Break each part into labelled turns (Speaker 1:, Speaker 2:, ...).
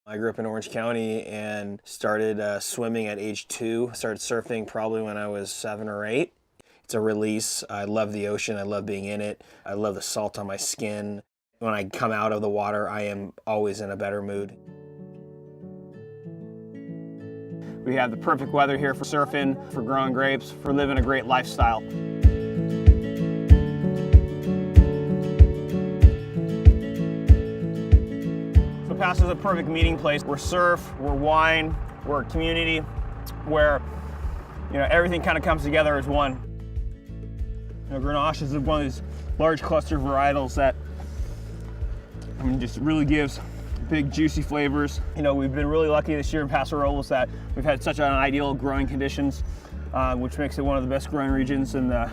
Speaker 1: I grew up in Orange County and started swimming at age 2. Started surfing probably when I was 7 or 8. It's a release. I love the ocean. I love being in it. I love the salt on my skin. When I come out of the water, I am always in a better mood.
Speaker 2: We have the perfect weather here for surfing, for growing grapes, for living a great lifestyle. So Paso is a perfect meeting place. We're surf, we're wine, we're a community where everything kind of comes together as one. Grenache is one of these large cluster varietals that just really gives big juicy flavors. We've been really lucky this year in Paso Robles that we've had such an ideal growing conditions, which makes it one of the best growing regions in the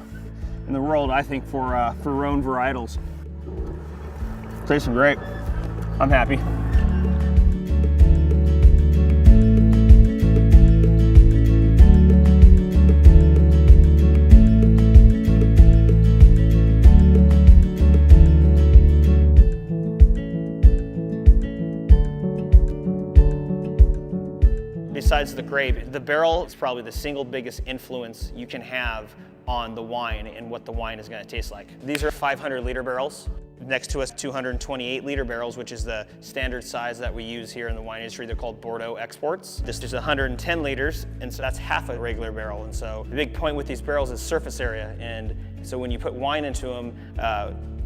Speaker 2: world, I think, for Rhone varietals. Tasting great. I'm happy.
Speaker 3: Besides the grape, the barrel is probably the single biggest influence you can have on the wine and what the wine is going to taste like. These are 500-liter barrels. Next to us, 228-liter barrels, which is the standard size that we use here in the wine industry. They're called Bordeaux exports. This is 110 liters, and so that's half a regular barrel. And so the big point with these barrels is surface area. And so when you put wine into them,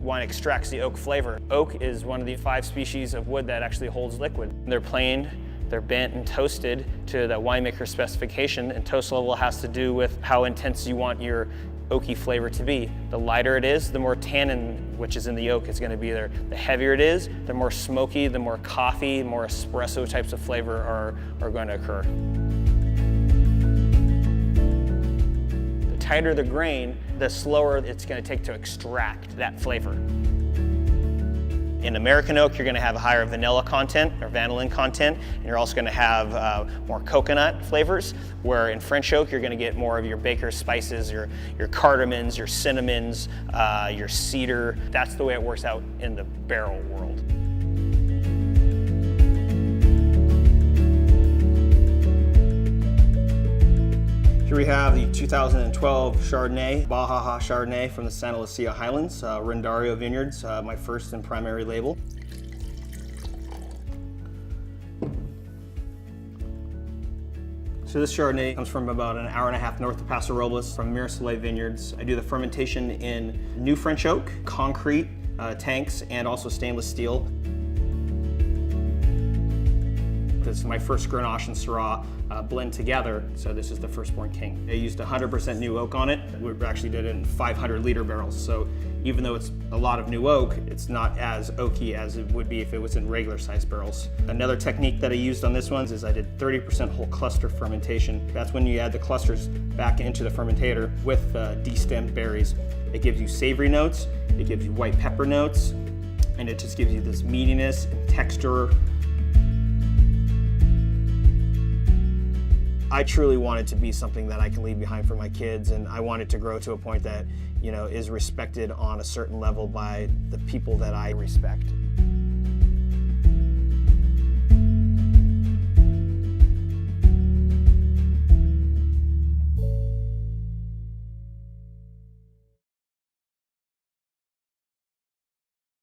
Speaker 3: wine extracts the oak flavor. Oak is one of the 5 species of wood that actually holds liquid. They're planed, they're bent and toasted to the winemaker specification, and toast level has to do with how intense you want your oaky flavor to be. The lighter it is, the more tannin, which is in the oak, is going to be there. The heavier it is, the more smoky, the more coffee, more espresso types of flavor are going to occur. The tighter the grain, the slower it's going to take to extract that flavor. In American oak, you're going to have a higher vanilla content or vanillin content, and you're also going to have more coconut flavors, where in French oak, you're going to get more of your baker's spices, your cardamoms, your cinnamons, your cedar. That's the way it works out in the barrel world.
Speaker 1: Here we have the 2012 Chardonnay, Baja Chardonnay from the Santa Lucia Highlands, Rendarrio Vineyards, my first and primary label. So this Chardonnay comes from about an hour and a half north of Paso Robles from Mirasoleil Vineyards. I do the fermentation in new French oak, concrete tanks, and also stainless steel. This is my first Grenache and Syrah blend together, so this is the Firstborn King. I used 100% new oak on it. We actually did it in 500-liter barrels, so even though it's a lot of new oak, it's not as oaky as it would be if it was in regular sized barrels. Another technique that I used on this one is I did 30% whole cluster fermentation. That's when you add the clusters back into the fermentator with destemmed berries. It gives you savory notes, it gives you white pepper notes, and it just gives you this meatiness and texture. I truly want it to be something that I can leave behind for my kids, and I want it to grow to a point that, is respected on a certain level by the people that I respect.